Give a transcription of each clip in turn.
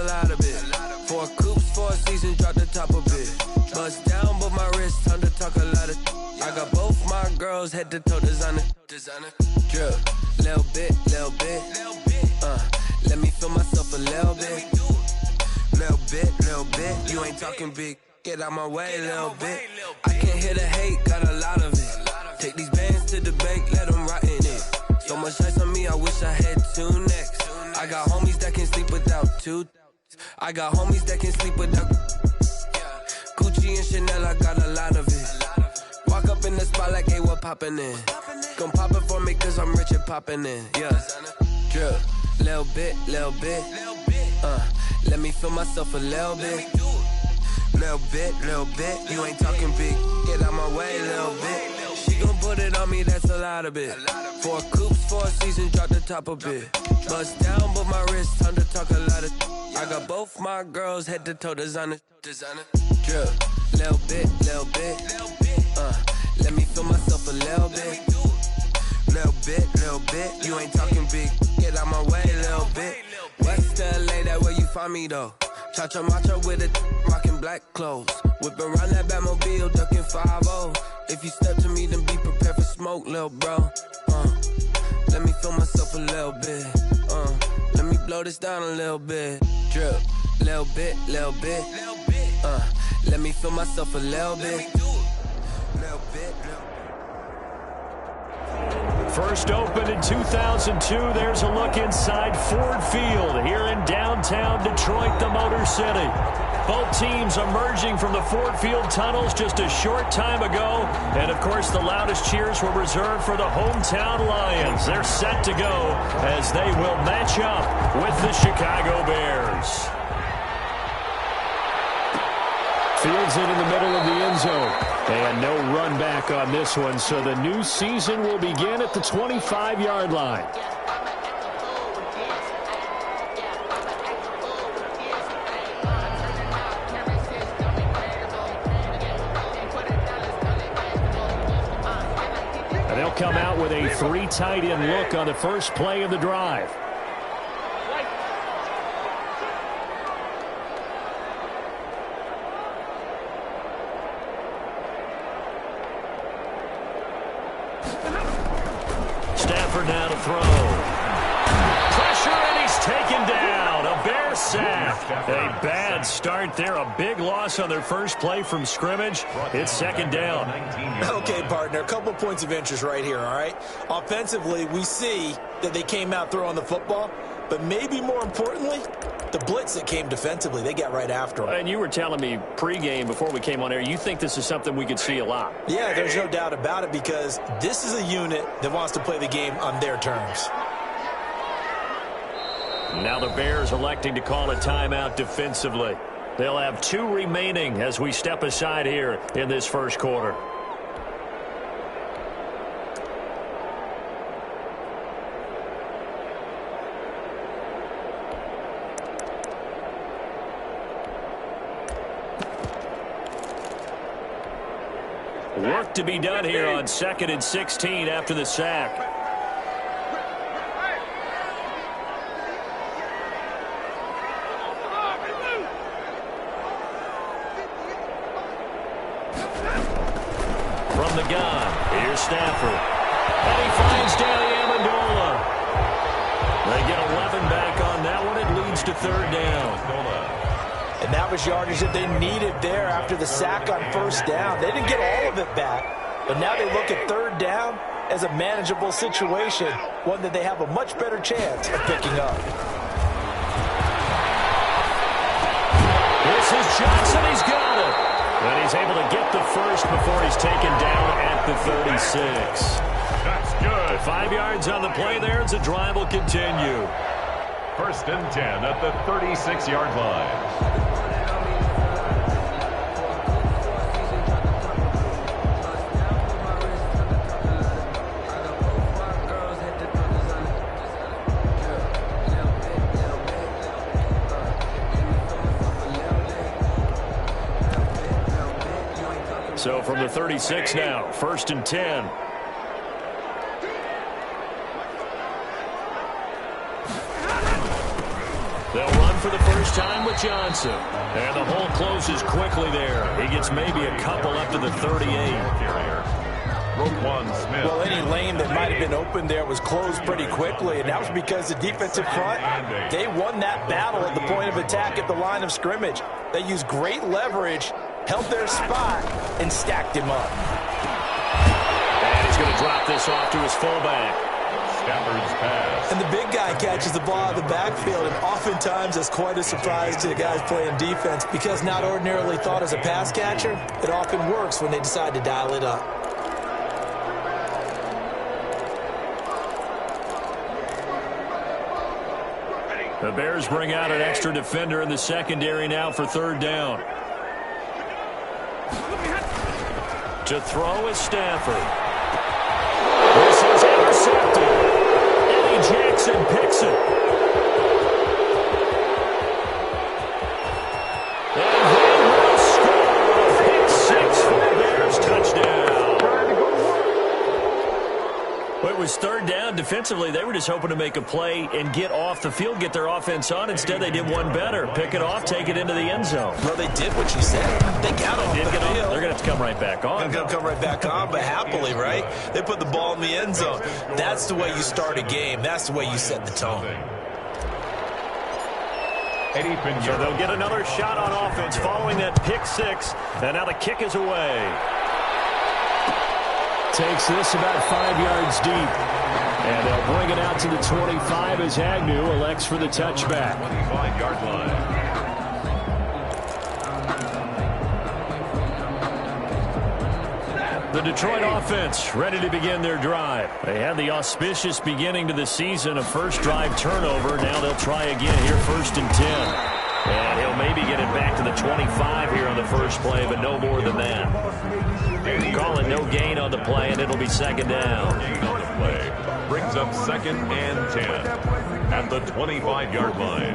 a lot of it. 4 coops, 4 seasons, drop the top a bit. Bust down, but my wrist, time to talk a lot of. I got both my girls head to toe designer. Drip, little bit. Let me feel myself a little bit. Little bit. You ain't talking big. Get out my way, little bit. I can't hear the hate, got a lot of it. Take these bands to the bank, let them rot in it. So much ice on me, I wish I had 2 necks. I got homies that can sleep without 2. I got homies that can sleep without Gucci and Chanel, I got a lot of it. Walk up in the spot like, hey, what poppin' in? Gon' pop it for me cause I'm rich and poppin' in. Yeah, drip, little bit. Let me feel myself a little bit. Little bit. You ain't talking big. Get out my way, little bit. She gon' put it on me, that's a lot of it. 4 coops, 4 seasons, drop the top a bit. Bust down, but my wrist, time to talk a lot of. I got both my girls head to toe designer. Drip, little bit. Let me feel myself a little bit. Little bit. You ain't talking big. Get out my way, little bit. West LA, that where you find me though. Cha-cha matcha with it, rockin' black clothes. Whip around that Batmobile, ducking 5-0. If you step to me, then be prepared for smoke, lil' bro. Let me feel myself a little bit. Let me blow this down a little bit. Drip, little bit. Let me feel myself a little bit. First opened in 2002, there's a look inside Ford Field here in downtown Detroit, the Motor City. Both teams emerging from the Ford Field tunnels just a short time ago. And, of course, the loudest cheers were reserved for the hometown Lions. They're set to go as they will match up with the Chicago Bears. Fields it in the middle of the end zone. And no run back on this one, so the new season will begin at the 25-yard line. And they'll come out with a 3 tight end look on the first play of the drive. Now to throw. Pressure, and he's taken down. A Bear sack. A bad start there. A big loss on their first play from scrimmage. It's second down. Okay, partner, a couple points of interest right here, all right? Offensively, we see that they came out throwing the football, but maybe more importantly, the blitz that came defensively, they got right after him. And you were telling me pregame before we came on air, you think this is something we could see a lot. Yeah, there's no doubt about it because this is a unit that wants to play the game on their terms. Now the Bears electing to call a timeout defensively. They'll have 2 remaining as we step aside here in this first quarter. Work to be done here on 2nd and 16 after the sack. From the gun, here's Stafford. And he finds Danny Amendola. They get 11 back on that one. It leads to 3rd down. And that was yardage that they needed there after the sack on 1st down. They didn't get all of it back, but now they look at 3rd down as a manageable situation, one that they have a much better chance of picking up. This is Johnson. He's got it. And he's able to get the first before he's taken down at the 36. That's good. 5 yards on the play there as the drive will continue. 1st and 10 at the 36-yard line. So from the 36 now, 1st and 10. They'll run for the first time with Johnson. And the hole closes quickly there. He gets maybe a couple up to the 38. Well, any lane that might have been open there was closed pretty quickly, and that was because the defensive front, they won that battle at the point of attack at the line of scrimmage. They used great leverage, held their spot, and stacked him up. And he's going to drop this off to his fullback. Stafford's pass. And the big guy catches the ball out of the backfield, and oftentimes that's quite a surprise to the guys playing defense because not ordinarily thought as a pass catcher, it often works when they decide to dial it up. The Bears bring out an extra defender in the secondary now for third down. To throw is Stafford. This is intercepted. Eddie Jackson picks it. And they will score. Pick 6 for the Bears. Touchdown. Well, it was third down. Defensively, they were just hoping to make a play and get off the field, get their offense on. Instead, they did one better. Pick it off, take it into the end zone. Well, they did what you said. They got off the field. They're going to have to come right back on. They're going to come right back on, but happily, right? They put the ball in the end zone. That's the way you start a game. That's the way you set the tone. So they'll get another shot on offense following that pick 6. And now the kick is away. Takes this about 5 yards deep. And they'll bring it out to the 25 as Agnew elects for the touchback. 25-yard line. The Detroit offense ready to begin their drive. They had the auspicious beginning to the season, a first drive turnover. Now they'll try again here, 1st and 10. And he'll maybe get it back to the 25 here on the first play, but no more than that. Calling no gain on the play, and it'll be second down. Gain on the play brings up 2nd and 10 at the 25-yard line.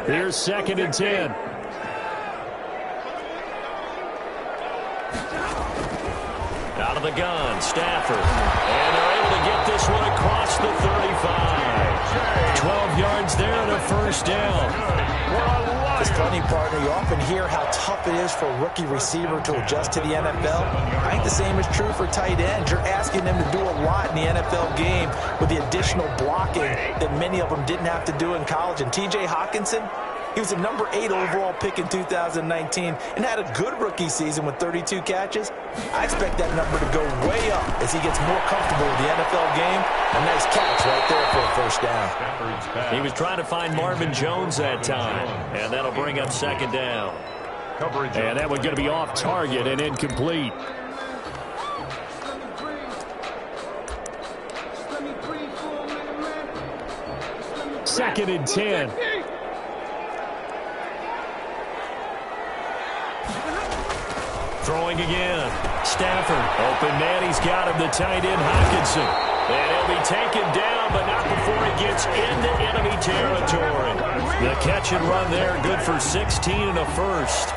Here's 2nd and 10. Out of the gun, Stafford. And they're able to get this one across the 35. 12 yards there and a first down. This funny, partner, you often hear how tough it is for a rookie receiver to adjust to the NFL. I think the same is true for tight ends. You're asking them to do a lot in the NFL game with the additional blocking that many of them didn't have to do in college. And T.J. Hawkinson, he was a number 8 overall pick in 2019 and had a good rookie season with 32 catches. I expect that number to go way up as he gets more comfortable with the NFL game. A nice catch right there for a first down. He was trying to find Marvin Jones that time, and that'll bring up second down. And that one's going to be off target and incomplete. Second and 10. Throwing again. Stafford. Open man. He's got him. The tight end, Hawkinson. And he'll be taken down, but not before he gets into enemy territory. The catch and run there. Good for 16 and a first.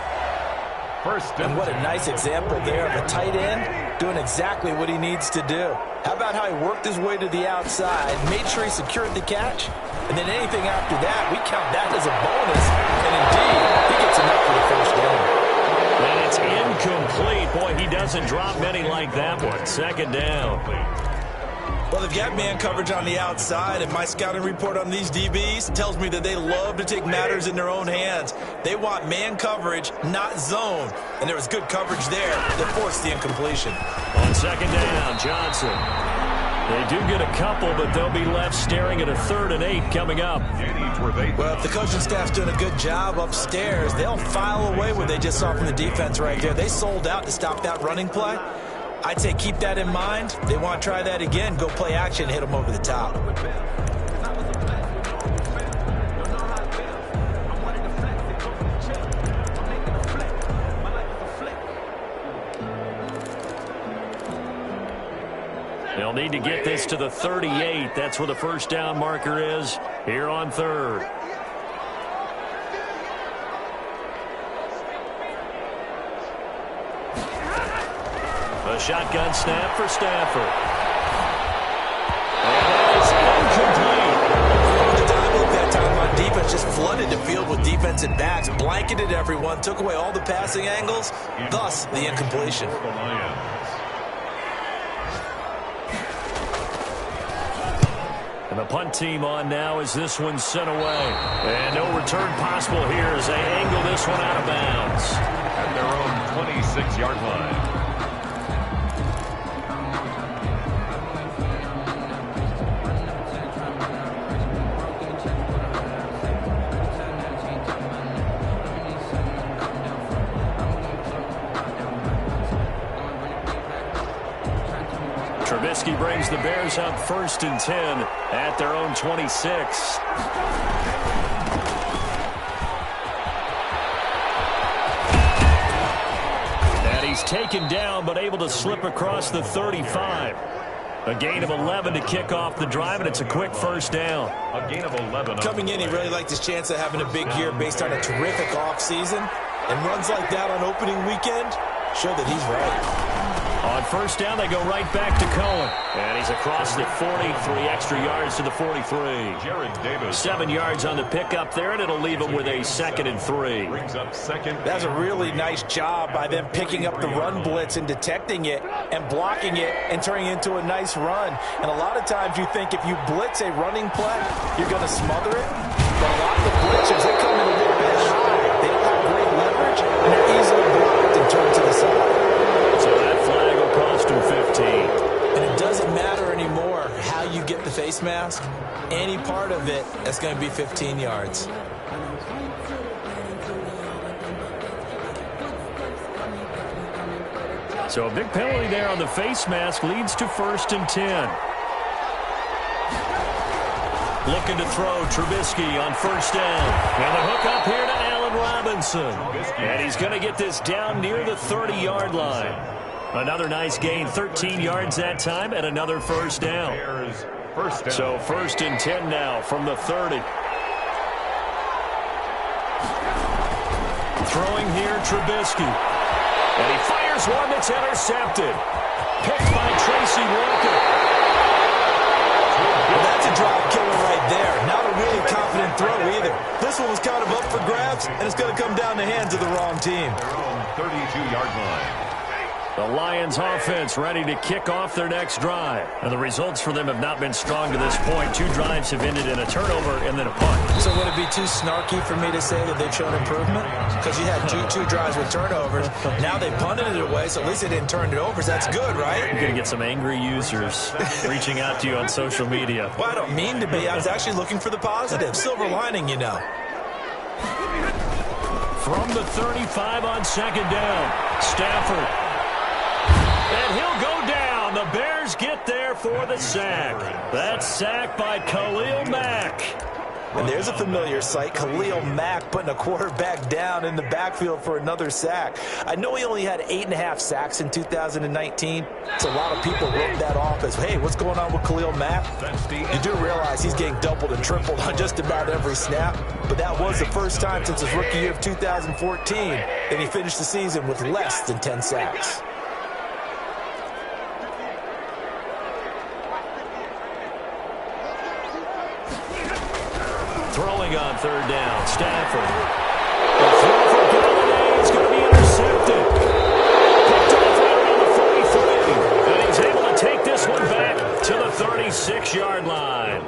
And what a nice example there of a tight end doing exactly what he needs to do. How about how he worked his way to the outside, made sure he secured the catch, and then anything after that, we count that as a bonus. And indeed, he gets enough for the first down. And it's incomplete. Boy, he doesn't drop many like that one. Second down. Well, they've got man coverage on the outside, and my scouting report on these DBs tells me that they love to take matters in their own hands. They want man coverage, not zone. And there was good coverage there that forced the incompletion. On second down, Johnson. They do get a couple, but they'll be left staring at a 3rd and 8 coming up. Well, if the coaching staff's doing a good job upstairs, they'll file away what they just saw from the defense right there. They sold out to stop that running play. I'd say keep that in mind. They want to try that again. Go play action, hit them over the top. They'll need to get this to the 38. That's where the first down marker is here on 3rd. shotgun snap for Stafford. And it's incomplete. The time look that time on defense just flooded the field with defensive backs, blanketed everyone, took away all the passing angles, thus the incompletion. And the punt team on now as this one's sent away. And no return possible here as they angle this one out of bounds. At their own 26-yard line. Trubisky brings the Bears up 1st and 10 at their own 26. And he's taken down but able to slip across the 35. A gain of 11 to kick off the drive, and it's a quick first down. A gain of 11. Coming in, he really liked his chance of having a big year based on a terrific offseason. And runs like that on opening weekend show that he's right. On first down, they go right back to Cohen. And he's across the 40, 3 extra yards to the 43. Jared Davis. 7 yards on the pickup there, and it'll leave him with a 2nd and 3. Brings up 2nd. That's a really nice job by them picking up the run blitz and detecting it and blocking it and turning it into a nice run. And a lot of times you think if you blitz a running play, you're going to smother it. But a lot of the blitzers, they come in a little bit high. They don't have great leverage, and they're easily blocked and turned to the side. So that flag will cost him 15. And it doesn't matter anymore how you get the face mask. Any part of it, that's going to be 15 yards. So a big penalty there on the face mask leads to 1st and 10. Looking to throw Trubisky on first down. And the hook up here to Allen Robinson. And he's going to get this down near the 30-yard line. Another nice gain, 13 yards that time, and another first down. So 1st and 10 now from the 30. Throwing here, Trubisky. And he fires one that's intercepted. Picked by Tracy Walker. Well, that's a drive killer right there. Not a really confident throw either. This one was kind of up for grabs, and it's going to come down the hands of the wrong team. Their own 32-yard line. The Lions offense ready to kick off their next drive. And the results for them have not been strong to this point. 2 drives have ended in a turnover and then a punt. So would it be too snarky for me to say that they've shown improvement? Because you had two drives with turnovers. Now they punted it away, so at least they didn't turn it over. So that's good, right? You're going to get some angry users reaching out to you on social media. Well, I don't mean to be. I was actually looking for the positive. Silver lining, you know. From the 35 on 2nd down, Stafford. And he'll go down. The Bears get there for the sack. That's sacked by Khalil Mack. And there's a familiar sight. Khalil Mack putting a quarterback down in the backfield for another sack. I know he only had 8.5 sacks in 2019. So a lot of people wrote that off as, hey, what's going on with Khalil Mack? You do realize he's getting doubled and tripled on just about every snap. But that was the first time since his rookie year of 2014 that he finished the season with less than 10 sacks. Throwing on 3rd down, Stafford. The throw for Galladay is going to be intercepted. Picked off right around the 43. And he's able to take this one back to the 36-yard line.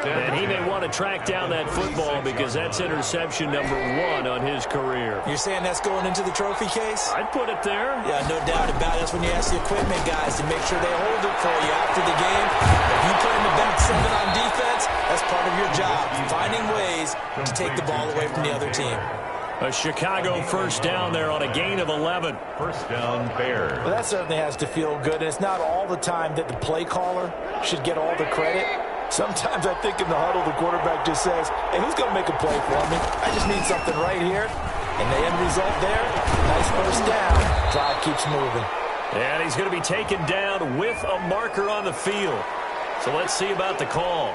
And he may want to track down that football because that's interception number 1 on his career. You're saying that's going into the trophy case? I'd put it there. Yeah, no doubt about it. That's when you ask the equipment guys to make sure they hold it for you after the game. If you play in the back 7 on defense, that's part of your job, finding ways to take the ball away from the other team. A Chicago first down there on a gain of 11. First down, Bears. Well, that certainly has to feel good. And it's not all the time that the play caller should get all the credit. Sometimes I think in the huddle, the quarterback just says, hey, who's going to make a play for me? I just need something right here. And the end result there, nice first down. Drive keeps moving. And he's going to be taken down with a marker on the field. So let's see about the call.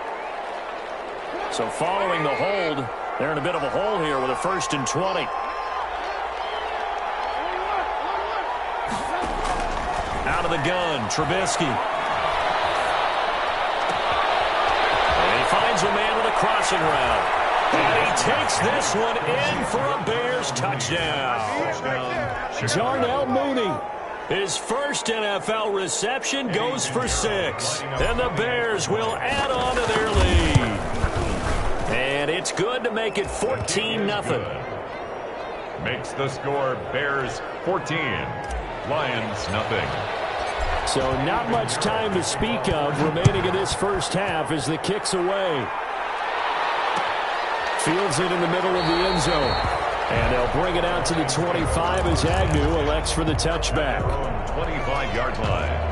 So following the hold, they're in a bit of a hole here with a 1st and 20. Out of the gun, Trubisky. And he finds a man with a crossing route. And he takes this one in for a Bears touchdown. Darnell Mooney. His first NFL reception goes for 6. And the Bears will add on to their lead. And it's good to make it 14-0. Makes the score Bears 14, Lions nothing. So not much time to speak of remaining in this first half as the kick's away. Fields it in the middle of the end zone. And they'll bring it out to the 25 as Agnew elects for the touchback. 25-yard line.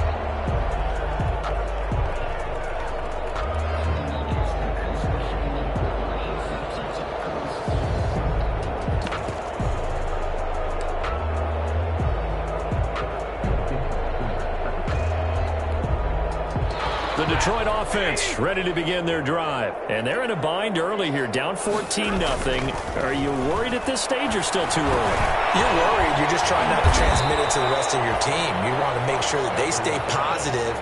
The Detroit offense ready to begin their drive. And they're in a bind early here, down 14-0. Are you worried at this stage or still too early? You're worried. You're just trying not to transmit it to the rest of your team. You want to make sure that they stay positive.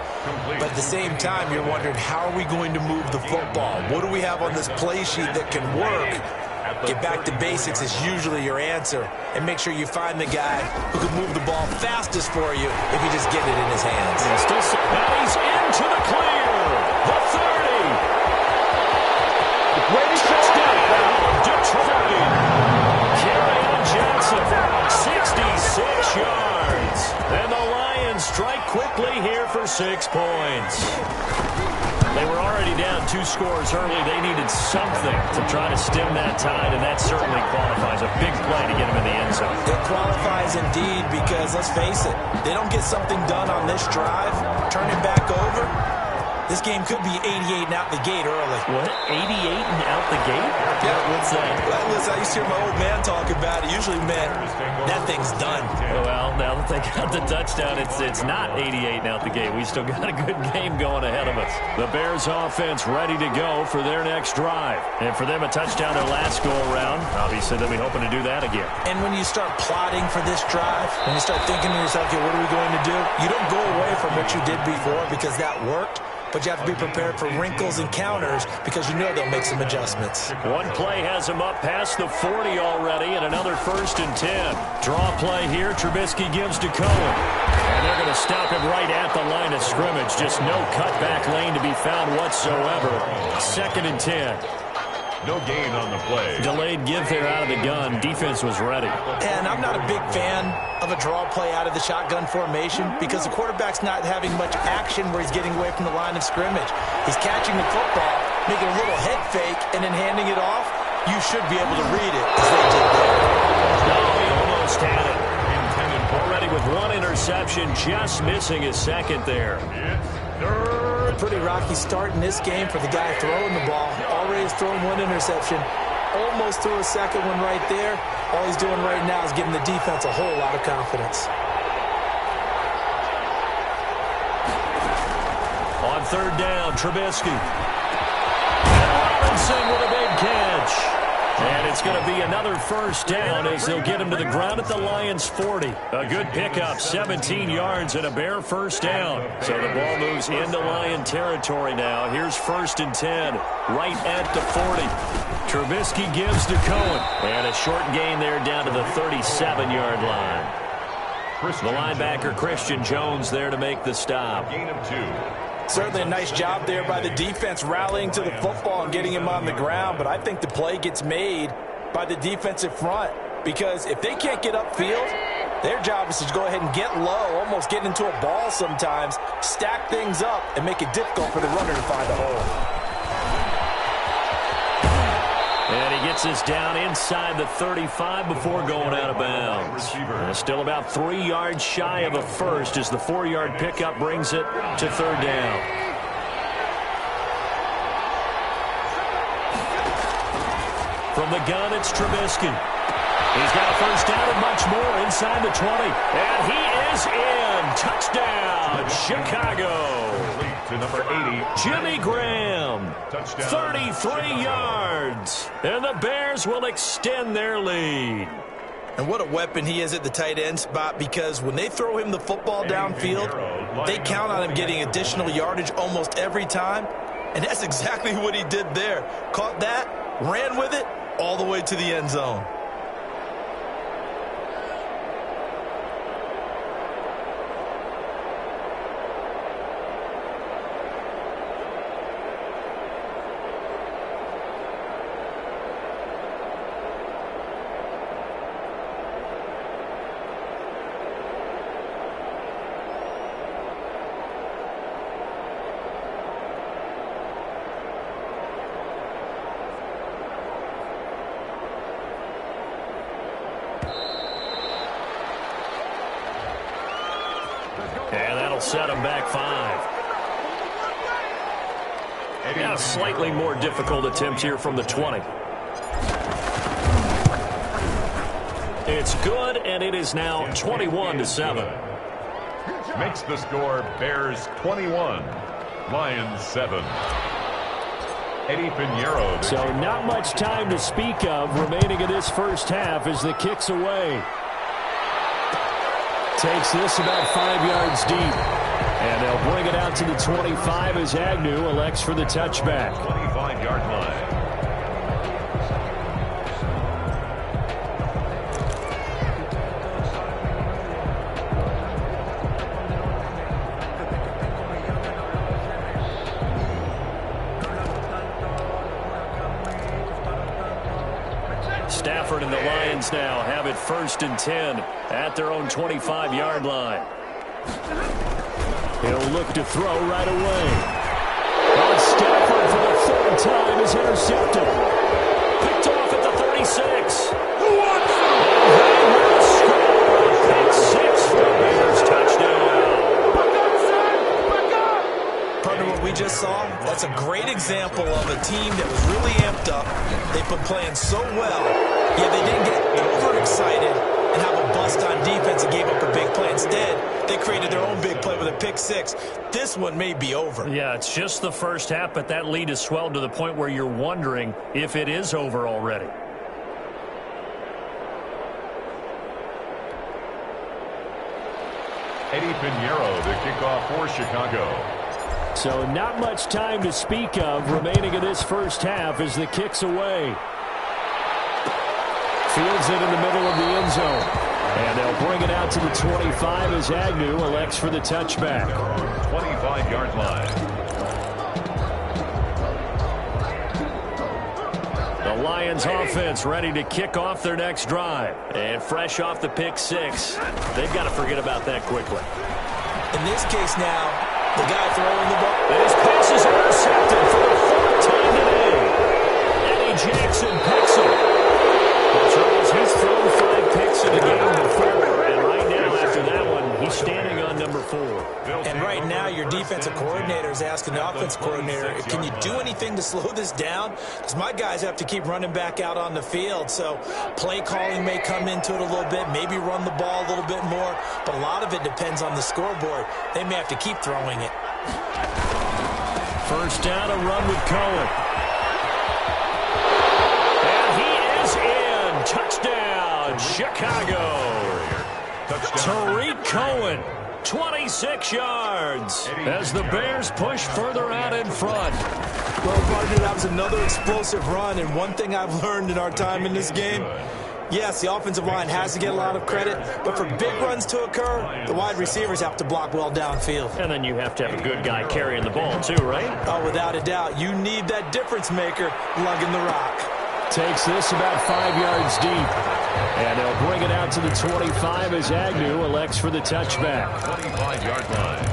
But at the same time, you're wondering, how are we going to move the football? What do we have on this play sheet that can work? Get back to basics is usually your answer. And make sure you find the guy who can move the ball fastest for you if you just get it in his hands. And he's into the clear. The 30. Touchdown, Detroit. Kerryon Johnson, 66 yards. And the Lions strike quickly here for 6 points. They were already down 2 scores early. They needed something to try to stem that tide, and that certainly qualifies. A big play to get them in the end zone. It qualifies indeed because, let's face it, they don't get something done on this drive, turn it back over. This game could be 88 and out the gate early. What? 88 and out the gate? Yeah. What's that? Well, listen, I used to hear my old man talk about it. Usually meant that thing's done. Well, now that they got the touchdown, it's not 88 and out the gate. We still got a good game going ahead of us. The Bears offense ready to go for their next drive. And for them, a touchdown their last go-around. Obviously, they'll be hoping to do that again. And when you start plotting for this drive, when you start thinking to yourself, okay, what are we going to do? You don't go away from what you did before because that worked. But you have to be prepared for wrinkles and counters because you know they'll make some adjustments. One play has him up past the 40 already, and another 1st and 10. Draw play here. Trubisky gives to Cohen. And they're going to stop him right at the line of scrimmage. Just no cutback lane to be found whatsoever. 2nd and 10. No gain on the play. Delayed give there out of the gun. Defense was ready. And I'm not a big fan of a draw play out of the shotgun formation because the quarterback's not having much action where he's getting away from the line of scrimmage. He's catching the football, making a little head fake, and then handing it off. You should be able to read it as they did there. No, he almost had it. Already with 1 interception, just missing his 2nd there. A pretty rocky start in this game for the guy throwing the ball. Already has thrown 1 interception. Almost threw a 2nd one right there. All he's doing right now is giving the defense a whole lot of confidence. On 3rd down, Trubisky. And Robinson with a big catch. And it's going to be another 1st down as they'll get him to the ground at the Lions' 40. A good pickup, 17 yards and a bare 1st down. So the ball moves into Lion territory now. Here's 1st and 10, right at the 40. Trubisky gives to Cohen. And a short gain there down to the 37-yard line. The linebacker, Christian Jones, there to make the stop. Gain of 2. Certainly a nice job there by the defense rallying to the football and getting him on the ground, but I think the play gets made by the defensive front because if they can't get upfield, their job is to go ahead and get low, almost get into a ball sometimes, stack things up, and make it difficult for the runner to find a hole. And he gets this down inside the 35 before going out of bounds. Still about 3 yards shy of a 1st as the 4-yard pickup brings it to 3rd down. From the gun, it's Trubisky. He's got a 1st down and much more inside the 20. And he is in. Touchdown, Chicago. To number 80. Jimmy Graham, Touchdown. 33 yards. And the Bears will extend their lead. And what a weapon he is at the tight end spot, because when they throw him the football downfield, they count on him getting additional yardage almost every time. And that's exactly what he did there. Caught that, ran with it, all the way to the end zone. And that'll set him back 5. Yeah, a slightly more difficult attempt here from the 20. It's good, and it is now 21-7. Makes the score Bears 21, Lions 7. Eddie Pinheiro. So not much time to speak of remaining in this first half as the kick's away. Takes this about 5 yards deep. And they'll bring it out to the 25 as Agnew elects for the touchback. 25-yard line. Stafford and the Lions now have it 1st and 10 at their own 25-yard line. He'll look to throw right away. But Stafford for the 3rd time is intercepted. Picked off at the 36. Who wants it? And he will score. Pick 6 for the Bears. Touchdown. Partner, what we just saw, that's a great example of a team that was really amped up. They've been playing so well, yet they didn't get overexcited and have a bust on defense and gave up a big play. Instead, they created their own big play with a pick 6. This one may be over. Yeah, it's just the first half, but that lead has swelled to the point where you're wondering if it is over already. Eddie Pinheiro, the kickoff for Chicago. So not much time to speak of remaining in this first half as the kick's away. Fields it in the middle of the end zone. And they'll bring it out to the 25 as Agnew elects for the touchback. 25-yard line. The Lions offense ready to kick off their next drive. And fresh off the pick 6. They've got to forget about that quickly. In this case now, the guy throwing the ball. His pass is intercepted for the 4th time today. Eddie Jackson picks it. Charles, he's thrown 5 picks in the game before, and right now after that one, he's standing on number 4. And right now, your defensive coordinator is asking the offensive coordinator, can you do anything to slow this down? Because my guys have to keep running back out on the field, so play calling may come into it a little bit, maybe run the ball a little bit more, but a lot of it depends on the scoreboard. They may have to keep throwing it. First down, a run with Cohen. Touchdown, Chicago. Tariq Cohen, 26 yards as the Bears push further out in front. Well, partner, that was another explosive run, and one thing I've learned in our time in this game, yes, the offensive line has to get a lot of credit, but for big runs to occur, the wide receivers have to block well downfield. And then you have to have a good guy carrying the ball too, right? Oh, without a doubt. You need that difference maker lugging the rock. Takes this about 5 yards deep. And they'll bring it out to the 25 as Agnew elects for the touchback. 25-yard line.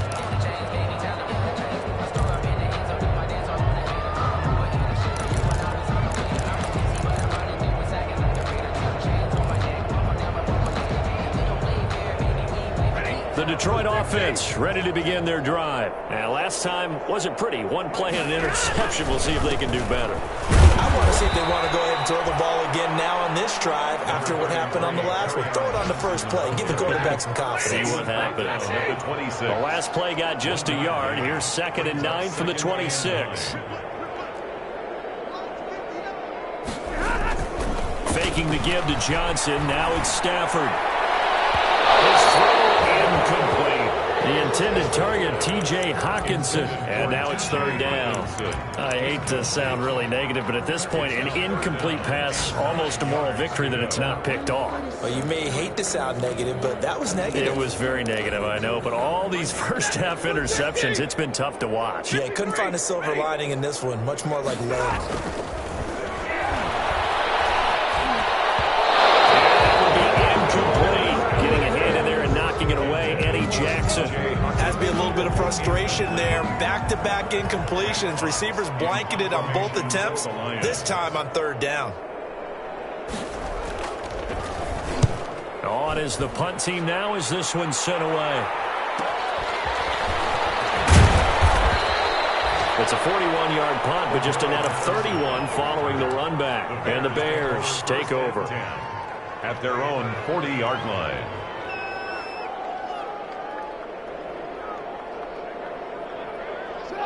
The Detroit offense ready to begin their drive. And last time wasn't pretty. One play and an interception. We'll see if they can do better. I want to see if they want to go ahead and throw the ball again now on this drive after what happened on the last one. Throw it on the first play. Give the quarterback some confidence. See what happens. The last play got just a yard. Here's 2nd and 9 for the 26. Faking the give to Johnson. Now it's Stafford. His throw incomplete. The intended target, T.J. Hawkinson. And now it's third down. I hate to sound really negative, but at this point, an incomplete pass, almost a moral victory that it's not picked off. Well, you may hate to sound negative, but that was negative. It was very negative, I know. But all these first-half interceptions, it's been tough to watch. Yeah, couldn't find a silver lining in this one. Much more like lead. Has to be a little bit of frustration there. Back-to-back incompletions. Receivers blanketed on both attempts, this time on third down. On is the punt team now as this one's sent away. It's a 41-yard punt, but just a net of 31 following the run back. And the Bears take over at their own 40-yard line.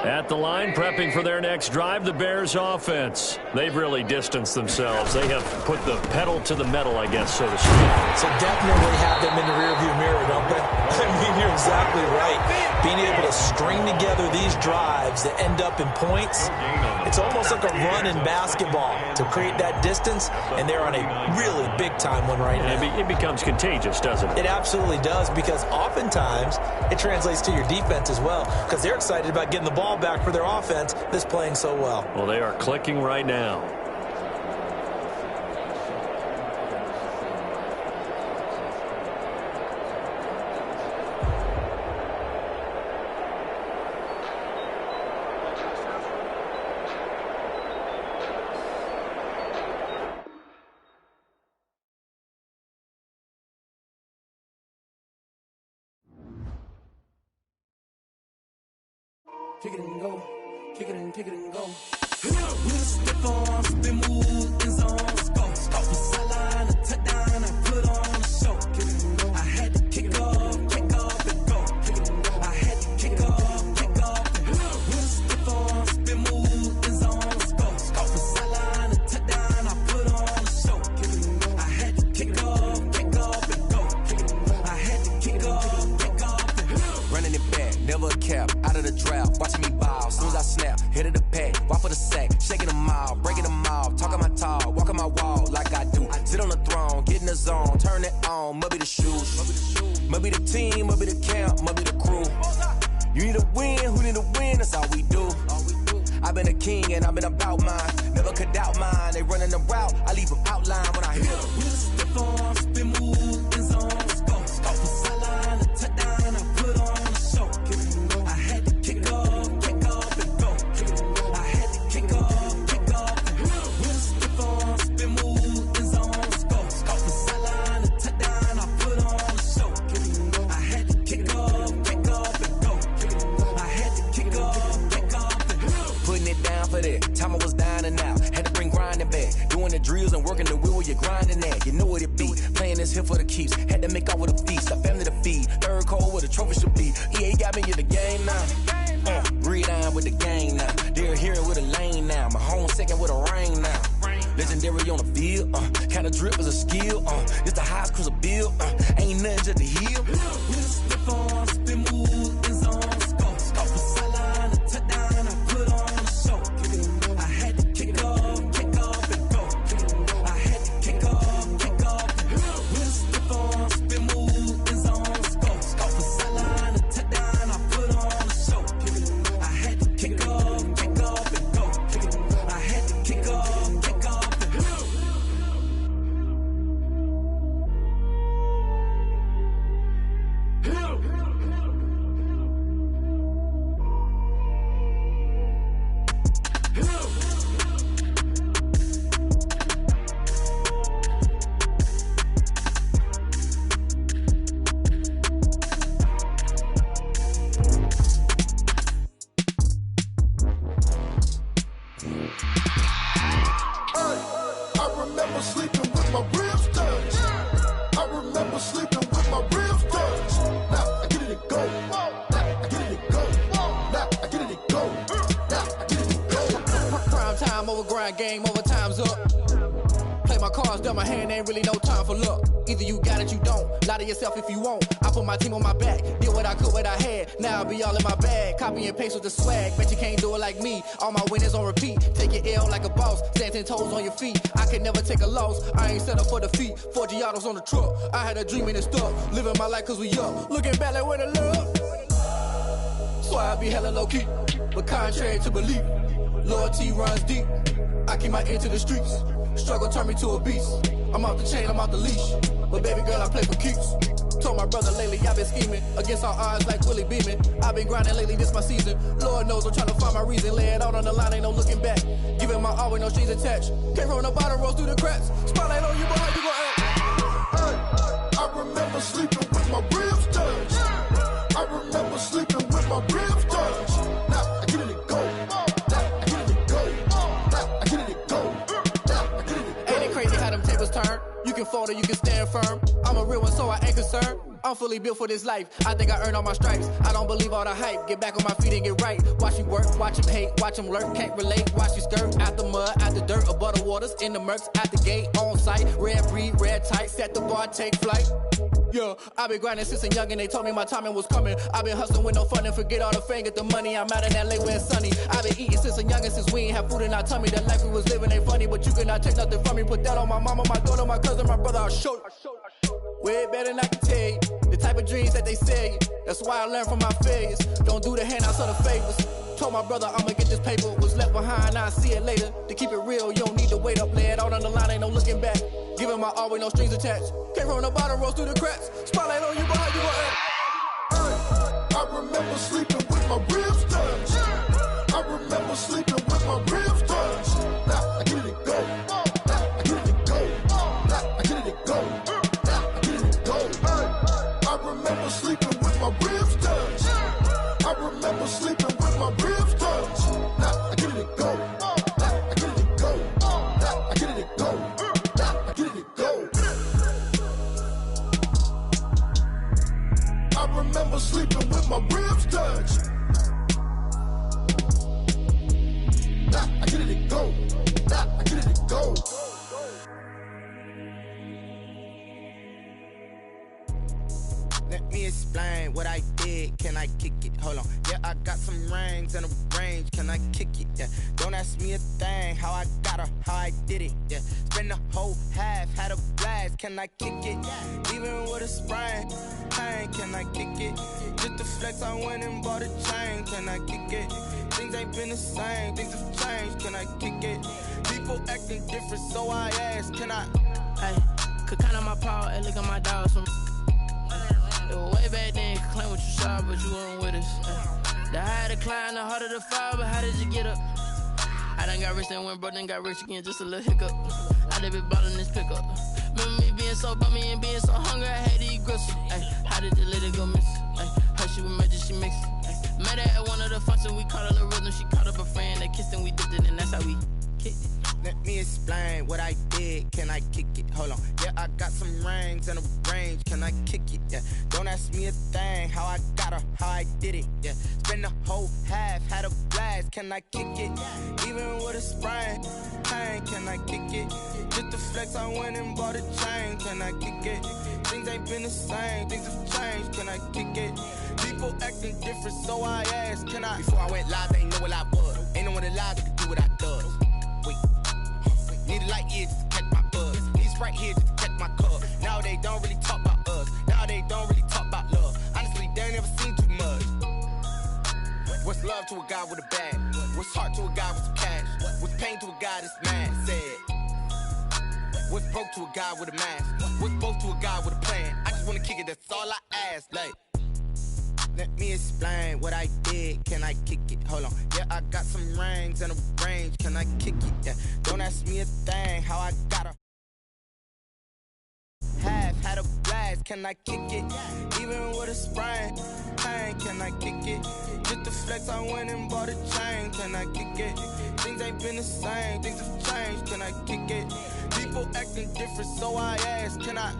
At the line, prepping for their next drive, the Bears offense. They've really distanced themselves. They have put the pedal to the metal, I guess, so to speak. So definitely have them in the rearview mirror, don't they? I mean, you're exactly right. Being able to string together these drives that end up in points, it's almost like a run in basketball to create that distance, and they're on a really big-time one right now. It becomes contagious, doesn't it? It absolutely does, because oftentimes it translates to your defense as well, because they're excited about getting the ball back for their offense that's playing so well. Well, they are clicking right now. Kick it and go, kick it and go. With a stiff arm, spin move, in zone, go. From sideline to touchdown, I put on a show. I had to kick off and go. I had to kick off and go. With a stiff arm, spin move, in zone, go. From sideline to touchdown, I put on a show. I had to kick off and go. I had to kick off and go. Running it back, never a cap, out of the draft, watching me ball. Soon as I snap, hit of the pack, walk for the sack, shaking them all, breaking them off, talking my talk, walking my wall like I do. Sit on the throne, get in the zone, turn it on, must be the shoes, must be the team, must be the camp, must be the crew. You need a win, who need a win, that's all we do. I've been a king and I've been about mine, never could doubt mine. They running the route, I leave them outline when I hit them. With a stiff arm, spin move, in zone, go. From sideline to touchdown, I put on a show. I had to kick off and go. I had to kick off and go. With a stiff arm, spin move, in zone, go. From sideline to touchdown, I put on a show. I had to kick off and go. I had to kick off and go. Putting it down for that. Time I was down and out. Had to bring grinding back. Doing the drills and working the wheel, you're grinding that. You know what it be. Playing this here for the keeps. Had to make out with a feast. A family to feed. Third cold where the trophy should be. EA got me in the game now. Read on with the game now. They're here with a lane now. My home second with a rain now. Legendary on the field. Kind of drip is a skill. It's the highest cruiser bill. Ain't nothing just to heal. With a stiff arm, spin move, in zone, go. From sideline to touchdown, I put on a show. I had to kick off and go. I had to kick off and go. With a stiff arm, spin move, in zone, go. From sideline to touchdown, I put on a show. I had to kick off and go. I had to kick off and go. I remember sleeping with my ribs touched. I remember sleeping with my ribs touched. Now I get it to go. Now I get it to go. Now I get it to go. Now I get it to go. Prime time over grind game, over time's up. Play my cards dealt my hand, ain't really no time for luck. Either you got it, you don't. Lie to yourself if you won't. I put my team on my back, did what I could, what I had. Now I'll be all in my bag, copy and paste with the swag. Bet you can't do it like me. All my winners on repeat. Take your L like a boss, stand 10 toes on your feet. I can never take a loss. I ain't set up for defeat. 4 Giottos on the truck. I had a dream and it stuck. Living my life cause we up. Looking back like where the love. So I be hella low key, but contrary to belief, loyalty runs deep. I keep my ear to the streets. Struggle turned me to a beast. I'm off the chain, I'm off the leash. But baby girl, I play for keeps. Told my brother lately, I've been scheming against all odds like Willie Beeman. I've been grinding lately, this my season. Lord knows I'm trying to find my reason. Lay it out on the line, ain't no looking back. Giving my all with no strings attached. Came from the bottom, rose through the cracks. Spotlight on you, but how you gon' act? I remember sleeping with my ribs touched. I remember sleeping with my ribs touched. Now I get it and go. Now I get it and go. Now I get it and go. Now I get it and go. Ain't it crazy how them tables turn? You can fold or you can stand firm. I'm a real one, so I ain't concerned. I'm fully built for this life. I think I earned all my stripes. I don't believe all the hype. Get back on my feet and get right. Watch you work, watch him hate, watch him lurk. Can't relate, watch you skirt. Out the mud, out the dirt, above the waters, in the murks, at the gate, on site. Red breed, red tight, set the bar, take flight. Yeah, I been grinding since a youngin', they told me my timing was coming. I been hustling with no fun and forget all the fame, get the money. I'm out in LA where it's sunny. I been eating since a youngin', since we ain't have food in our tummy. The life we was living ain't funny, but you cannot take nothing from me. Put that on my mama, my daughter, my cousin, my brother, I'll show you. Way better than I can tell you. The type of dreams that they sell you. That's why I learned from my failures. Don't do the handouts or the favors. Told my brother I'ma get this paper. Was left behind, I'll see it later. To keep it real, you don't need to wait up. Lay it out on the line, ain't no looking back. Giving my all with no strings attached. Came from the bottom, rose through the cracks. Spotlight on you, but how you gon' act? I remember sleeping with my ribs touched. I remember sleeping with my ribs touched. Now I get it and go. Now I get it and go. Now I get it and go. Now I get it and go. I remember sleeping with my ribs touched. I remember sleeping with my ribs touched. Now I get it and go. Now I get it and go. Now I get it and go. Now I get it and go. I remember sleeping with my ribs touched. Now I get it and go. Now I get it and go. Let me explain what I did. Can I kick it? Hold on. Yeah, I got some rings and a range. Can I kick it? Yeah. Don't ask me a thing. How I got her, how I did it. Yeah. Spend the whole half, had a blast. Can I kick it? Even with a sprain, pain. Can I kick it? Just to flex, I went and bought a chain. Can I kick it? Things ain't been the same. Things have changed. Can I kick it? People acting different, so I ask. Can I? Hey, could count on my power and look at my dogs from. It was way back then, could claim what you saw, but you weren't with us. The higher the climb, the harder the fall, but how did you get up? I done got rich and went broke, then got rich again, just a little hiccup. I done been ballin' this pickup. Remember me being so bummy and being so hungry, I had to eat gristle. Ay, how did you let it go miss? Ay, her she was magic, she mixed. Met her at one of the functions, we caught her the rhythm, she caught up a friend, they kissed and we dipped it, and that's how we kicked it. Let me explain what I did. Can I kick it? Hold on. Yeah, I got some rings and a range. Can I kick it? Yeah. Don't ask me a thing. How I got her, how I did it. Yeah. Spend the whole half, had a blast. Can I kick it? Even with a sprain, pain. Can I kick it? Just to flex, I went and bought a chain. Can I kick it? Things ain't been the same. Things have changed. Can I kick it? People acting different, so I ask. Can I? Before I went live, they ain't know what I was. Ain't no one alive that could do what I does. Wait. Need a light here just to catch my buzz. Need Sprite here just to catch my cup. Now they don't really talk about us. Now they don't really talk about love. Honestly, they ain't never seen too much. What's love to a guy with a bag? What's heart to a guy with some cash? What's pain to a guy that's mad? Said. What's broke to a guy with a mask? What's both to a guy with a plan? I just wanna kick it, that's all I ask. Like, let me explain what I did. Can I kick it? Hold on. Yeah, I got some rings and a range. Can I kick it? Yeah. Don't ask me a thing. How I got her. Half had a blast. Can I kick it? Even with a sprain, pain. Can I kick it? Just to flex, I went and bought a chain. Can I kick it? Things ain't been the same. Things have changed. Can I kick it? People acting different, so I ask. Can I?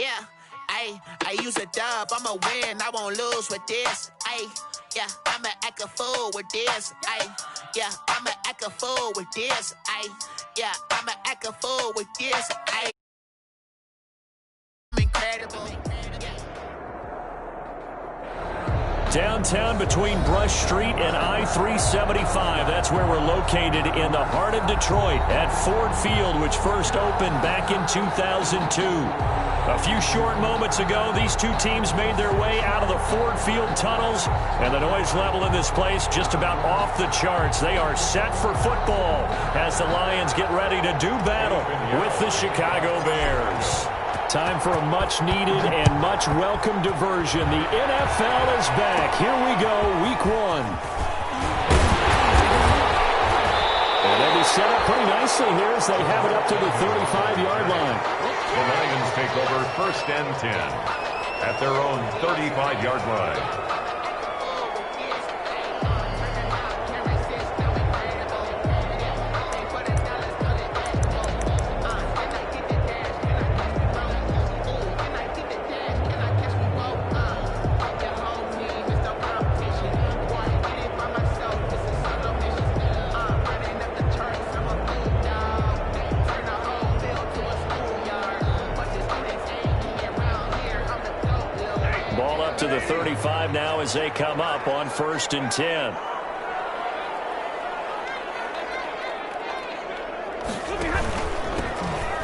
Yeah, I use a dub, I'ma win, I won't lose with this. Yeah, I'ma act a fool with this. Yeah, I'ma act a fool with this. Yeah, I'ma act a fool with this. I'm incredible. Downtown between Brush Street and I-375. That's where we're located in the heart of Detroit at Ford Field, which first opened back in 2002. A few short moments ago, these two teams made their way out of the Ford Field tunnels, and the noise level in this place just about off the charts. They are set for football as the Lions get ready to do battle with the Chicago Bears. Time for a much-needed and much-welcome diversion. The NFL is back. Here we go, Week 1. And they'll be set up pretty nicely here as they have it up to the 35-yard line. The Lions take over 1st and 10 at their own 35-yard line. To the 35 now as they come up on 1st and 10.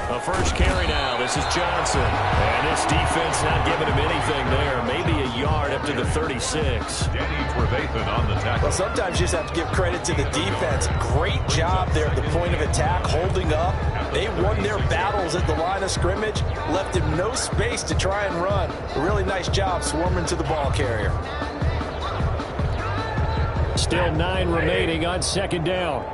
A first carry now. This is Johnson. And this defense not giving him anything there. Maybe a yard up to the 36. Danny Trevathan on the tackle. Well, sometimes you just have to give credit to the defense. Great job there at the point of attack, holding up. They won their battles at the line of scrimmage, left him no space to try and run. A really nice job swarming to the ball carrier. Still 9 remaining on 2nd down.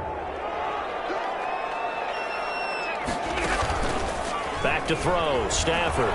Back to throw, Stafford.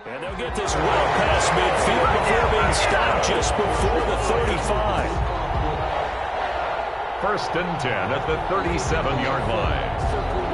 And they'll get this well past midfield before being stopped just before the 35. 1st and 10 at the 37-yard line.